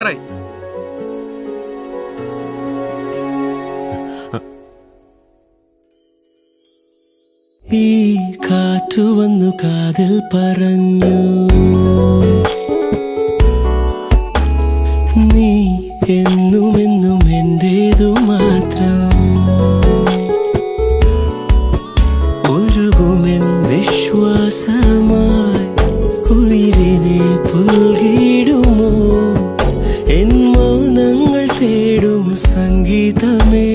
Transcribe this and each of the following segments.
Right. ഈ കാറ്റു വന്നു കാതിൽ പറഞ്ഞു, നീ എന്നുമെന്നും എന്റേതു മാത്രം. ഒഴുകുമെൻ നിശ്വാസമായി ഉയിരിനെ പുൽകിടുമോ എൻ മൗനങ്ങൾ തേടും സംഗീതമേ.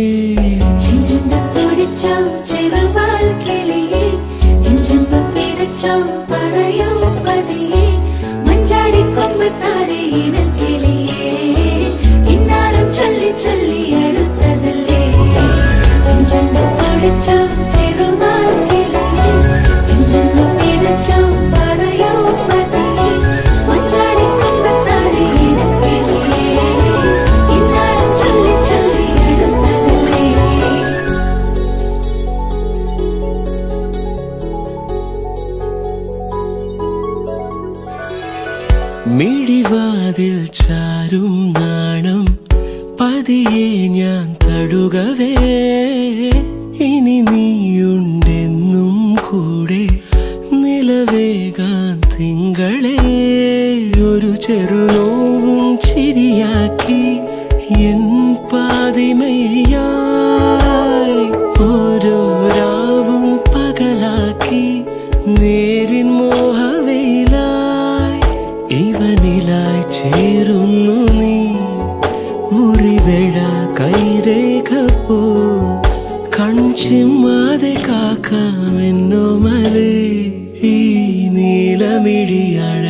മിഴിവാതിൽ ചാരും നാണം പതിയെ ഞാൻ തടുകവേ, ഇനി നീയുണ്ടെന്നും കൂടെ നിലവേകാൻ തിങ്കളെ. ഒരു ചെറുനോവും ചിരിയാക്കി എൻ പാതിമയായി, ഓരോ രാവും പകലാക്കി നേരിൻ മോഹവയിലായി. ഇവനിലായി ചേരുന്നു നീ, മുറിവേഴ കൈരേഖ പോ കൺചിമ്മാതെ കാക്കാമെന്നോ മലേ. ഈ നീലമിഴിയാൾ